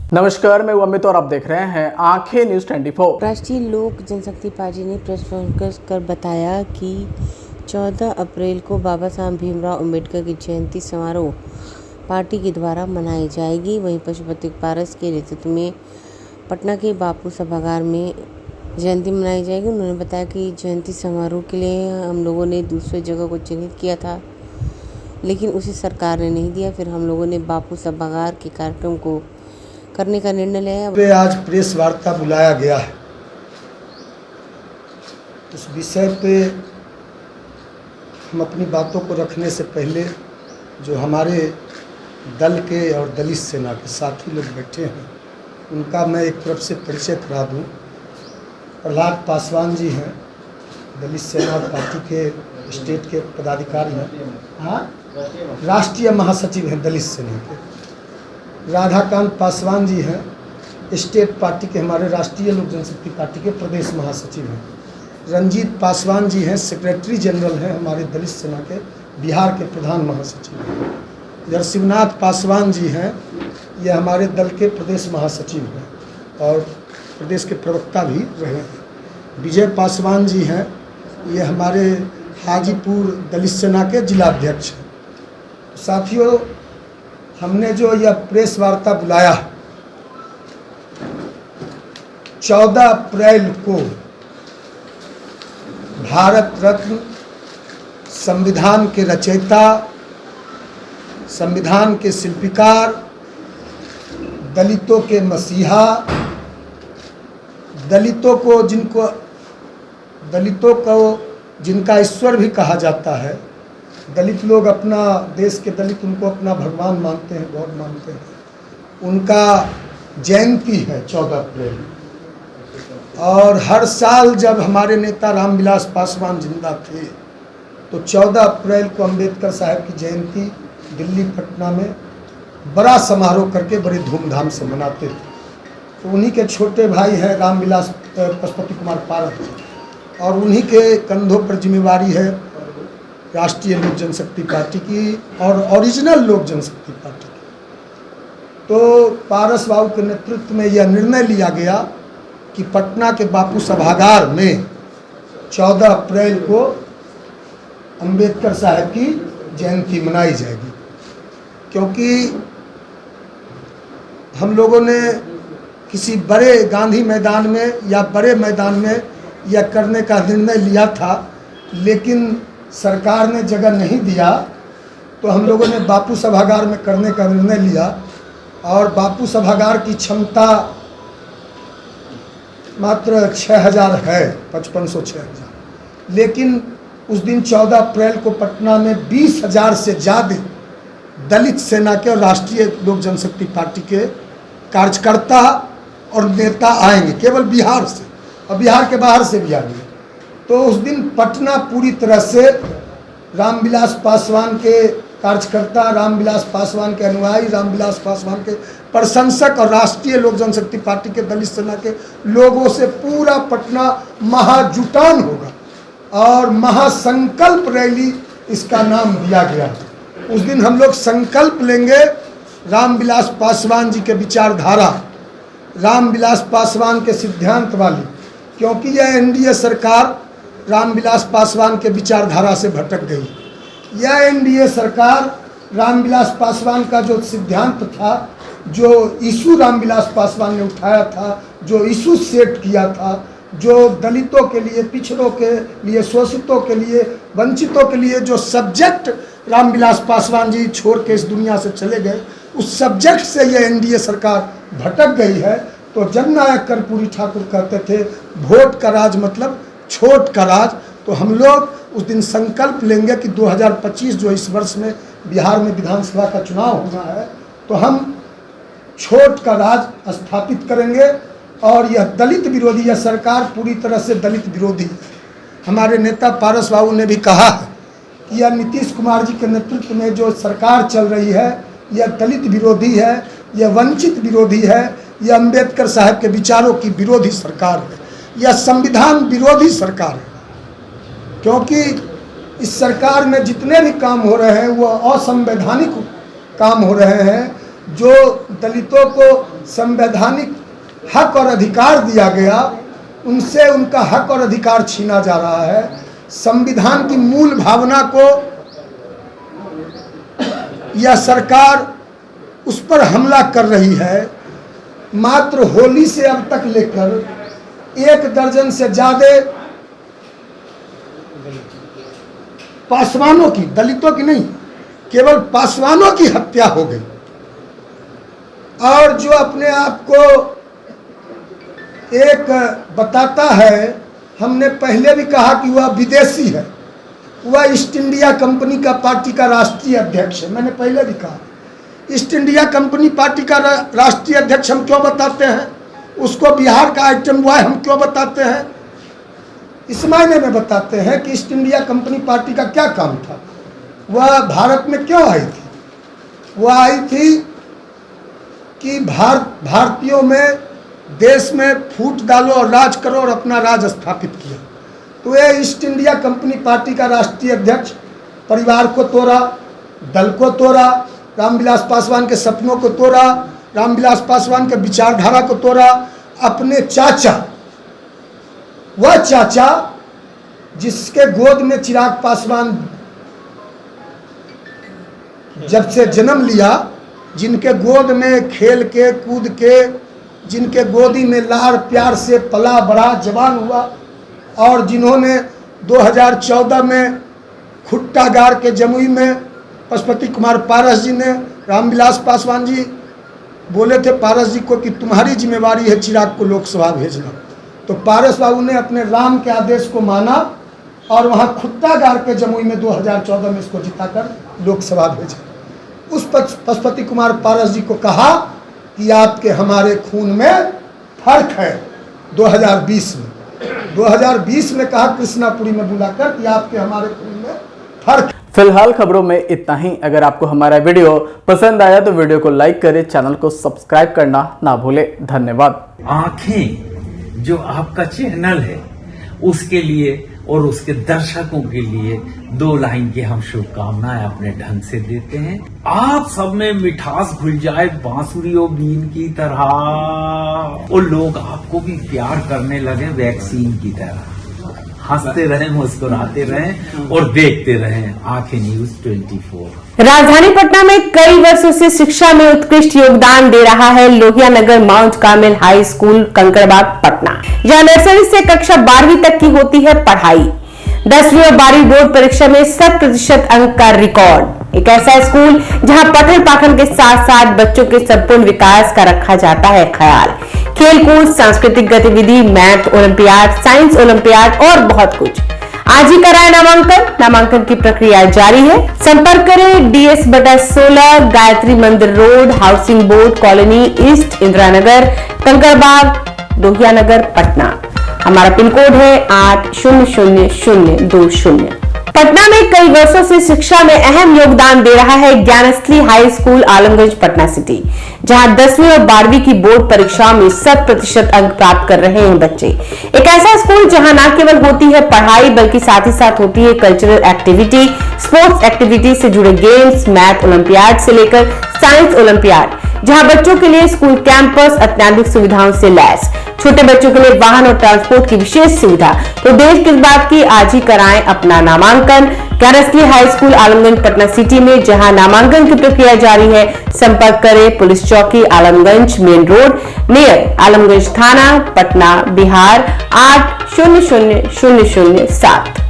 नमस्कार, मैं अमित और आप देख रहे हैं आंखें न्यूज 24। राष्ट्रीय लोक जनशक्ति पार्टी ने प्रेस कॉन्फ्रेंस कर बताया कि 14 अप्रैल को बाबा साहब भीमराव अंबेडकर की जयंती समारोह पार्टी के द्वारा मनाई जाएगी। वहीं पशुपति पारस के नेतृत्व में पटना के बापू सभागार में जयंती मनाई जाएगी। उन्होंने बताया कि जयंती समारोह के लिए हम लोगों ने दूसरी जगह को चिन्हित किया था, लेकिन उसे सरकार ने नहीं दिया। फिर हम लोगों ने बापू सभागार के कार्यक्रम को करने का निर्णय लिया पे आज प्रेस वार्ता बुलाया गया है। उस विषय पे हम अपनी बातों को रखने से पहले जो हमारे दल के और दलित सेना के साथी लोग बैठे हैं उनका मैं एक तरफ से परिचय करा दूं। प्रहलाद पासवान जी हैं, दलित सेना पार्टी के स्टेट के पदाधिकारी हैं, हाँ राष्ट्रीय महासचिव हैं दलित सेना के। राधाकांत पासवान जी हैं, स्टेट पार्टी के हमारे राष्ट्रीय लोक जनशक्ति पार्टी के प्रदेश महासचिव हैं। रंजीत पासवान जी हैं, सेक्रेटरी जनरल हैं हमारे दलित सेना के बिहार के प्रधान महासचिव हैं। इधर शिवनाथ पासवान जी हैं, ये हमारे दल के प्रदेश महासचिव हैं और प्रदेश के प्रवक्ता भी रहे हैं। विजय पासवान जी हैं, ये हमारे हाजीपुर दलित सेना के जिलाध्यक्ष हैं। साथियों, हमने जो यह प्रेस वार्ता बुलाया 14 अप्रैल को भारत रत्न, संविधान के रचयिता, संविधान के शिल्पकार, दलितों के मसीहा, दलितों को जिनका ईश्वर भी कहा जाता है, दलित लोग अपना, देश के दलित उनको अपना भगवान मानते हैं, गॉड मानते हैं। उनका जयंती है 14 अप्रैल। और हर साल जब हमारे नेता रामविलास पासवान जिंदा थे तो 14 अप्रैल को अंबेडकर साहब की जयंती दिल्ली पटना में बड़ा समारोह करके बड़ी धूमधाम से मनाते थे। तो उन्हीं के छोटे भाई हैं रामविलास पशुपति कुमार पारस जी, और उन्हीं के कंधों पर जिम्मेवारी है राष्ट्रीय लोक जनशक्ति पार्टी की और ओरिजिनल लोक जनशक्ति पार्टी की। तो पारस बाबू के नेतृत्व में यह निर्णय लिया गया कि पटना के बापू सभागार में 14 अप्रैल को अंबेडकर साहब की जयंती मनाई जाएगी। क्योंकि हम लोगों ने किसी बड़े गांधी मैदान में या बड़े मैदान में यह करने का निर्णय लिया था, लेकिन सरकार ने जगह नहीं दिया, तो हम लोगों ने बापू सभागार में करने का निर्णय लिया। और बापू सभागार की क्षमता मात्र 6000 है, 5500-6000, लेकिन उस दिन 14 अप्रैल को पटना में 20,000 से ज़्यादा दलित सेना के और राष्ट्रीय लोक जनशक्ति पार्टी के कार्यकर्ता और नेता आएंगे, केवल बिहार से, और बिहार के बाहर से भी आएंगे। तो उस दिन पटना पूरी तरह से रामविलास पासवान के कार्यकर्ता, रामविलास पासवान के अनुयायी, रामविलास पासवान के प्रशंसक और राष्ट्रीय लोक जनशक्ति पार्टी के दलित सेना के लोगों से पूरा पटना महाजुटान होगा और महासंकल्प रैली इसका नाम दिया गया। उस दिन हम लोग संकल्प लेंगे रामविलास पासवान जी के विचारधारा, रामविलास पासवान के सिद्धांत वाली, क्योंकि यह एनडीए सरकार रामविलास पासवान के विचारधारा से भटक गई। यह एनडीए सरकार रामविलास पासवान का जो सिद्धांत था, जो इशू रामविलास पासवान ने उठाया था, जो इशू सेट किया था, जो दलितों के लिए, पिछड़ों के लिए, शोषितों के लिए, वंचितों के लिए जो सब्जेक्ट रामविलास पासवान जी छोड़ के इस दुनिया से चले गए, उस सब्जेक्ट से यह एनडीए सरकार भटक गई है। तो जननायक कर्पूरी ठाकुर कहते थे, वोट का राज मतलब छोट का राज। तो हम लोग उस दिन संकल्प लेंगे कि 2025 जो इस वर्ष में बिहार में विधानसभा का चुनाव होना है, तो हम छोट का राज स्थापित करेंगे। और यह दलित विरोधी, यह सरकार पूरी तरह से दलित विरोधी है। हमारे नेता पारस बाबू ने भी कहा है कि यह नीतीश कुमार जी के नेतृत्व में जो सरकार चल रही है, यह दलित विरोधी है, यह वंचित विरोधी है, यह अंबेडकर साहब के विचारों की विरोधी सरकार है, यह संविधान विरोधी सरकार है। क्योंकि इस सरकार में जितने भी काम हो रहे हैं वो असंवैधानिक काम हो रहे हैं, जो दलितों को संवैधानिक हक और अधिकार दिया गया, उनसे उनका हक और अधिकार छीना जा रहा है। संविधान की मूल भावना को यह सरकार उस पर हमला कर रही है। मात्र होली से अब तक लेकर 1 दर्जन से ज़्यादा पासवानों की, दलितों की नहीं, केवल पासवानों की हत्या हो गई। और जो अपने आप को एक बताता है, हमने पहले भी कहा कि वह विदेशी है, वह ईस्ट इंडिया कंपनी का पार्टी का राष्ट्रीय अध्यक्ष है। मैंने पहले भी कहा ईस्ट इंडिया कंपनी पार्टी का राष्ट्रीय अध्यक्ष हम क्यों बताते हैं, उसको बिहार का आइटम बॉय हम क्यों बताते हैं? इस मायने में बताते हैं कि ईस्ट इंडिया कंपनी पार्टी का क्या काम था, वह भारत में क्यों आई थी। वह आई थी कि भारतीयों में, देश में फूट डालो और राज करो और अपना राज स्थापित किया। तो यह ईस्ट इंडिया कंपनी पार्टी का राष्ट्रीय अध्यक्ष परिवार को तोड़ा, दल को तोड़ा, रामविलास पासवान के सपनों को तोड़ा, रामविलास पासवान के विचारधारा को तोड़ा। अपने चाचा, वह चाचा जिसके गोद में चिराग पासवान जब से जन्म लिया, जिनके गोद में खेल के कूद के, जिनके गोदी में लाड़ प्यार से पला बड़ा जवान हुआ, और जिन्होंने 2014 में खुट्टा गाड़ के जमुई में पशुपति कुमार पारस जी ने, रामविलास पासवान जी बोले थे पारस जी को कि तुम्हारी जिम्मेवारी है चिराग को लोकसभा भेजना। तो पारस बाबू ने अपने राम के आदेश को माना और वहाँ खुट्टा गाड़ के जमुई में 2014 में इसको जिताकर लोकसभा भेजा। उस पशुपति कुमार पारस जी को कहा कि आपके हमारे खून में फर्क है। 2020 में कहा कृष्णापुरी में बुलाकर कि आपके हमारे खून में फर्क। फिलहाल खबरों में इतना ही। अगर आपको हमारा वीडियो पसंद आया तो वीडियो को लाइक करें, चैनल को सब्सक्राइब करना ना भूलें। धन्यवाद। आंखें जो आपका चैनल है उसके लिए और उसके दर्शकों के लिए 2 लाइन की हम शुभकामनाएं अपने ढंग से देते हैं। आप सब में मिठास घुल जाए बांसुरी और बीन की तरह, और लोग आपको भी प्यार करने लगे वैक्सीन की तरह। हंसते रहें, मुस्कुराते रहें और देखते रहें आंखें न्यूज 24। राजधानी पटना में कई वर्षों से शिक्षा में उत्कृष्ट योगदान दे रहा है Lohia Nagar Mount Carmel high school Kankarbagh Patna. यहां नर्सरी से कक्षा 12वीं तक की होती है पढ़ाई। 10वीं और 12वीं बोर्ड परीक्षा में 100% अंक का रिकॉर्ड। एक ऐसा स्कूल जहां पठन पाठन के साथ साथ बच्चों के संपूर्ण विकास का रखा जाता है ख्याल। खेलकूद, सांस्कृतिक गतिविधि, मैथ ओलंपियाड, साइंस ओलंपियाड और बहुत कुछ। आज ही कराएं नामांकन की प्रक्रिया जारी है। संपर्क करें DS/16 Gayatri Mandir road, housing board colony east, Indira Nagar, Kankarbagh, Lohia Nagar, Patna. हमारा पिन कोड है 800020। पटना में कई वर्षों से शिक्षा में अहम योगदान दे रहा है Gyansthali high school Alamganj Patna city, जहां 10वीं और 12वीं की बोर्ड परीक्षाओं में 100% अंक प्राप्त कर रहे हैं बच्चे। एक ऐसा स्कूल जहां न केवल होती है पढ़ाई बल्कि साथ ही साथ होती है कल्चरल एक्टिविटी, स्पोर्ट्स एक्टिविटी से जुड़े गेम्स, मैथ ओलंपियाड से लेकर साइंस ओलंपियाड, जहां बच्चों के लिए स्कूल कैंपस अत्याधुनिक सुविधाओं से लैस, छोटे बच्चों के लिए वाहन और ट्रांसपोर्ट की विशेष सुविधा। तो देर किस बात की, आज ही कराएं अपना नामांकन Gyansthali high school Alamganj Patna city में, जहां नामांकन की प्रक्रिया जारी है। संपर्क करें पुलिस चौकी Alamganj main road near Alamganj थाना, पटना, बिहार 800007।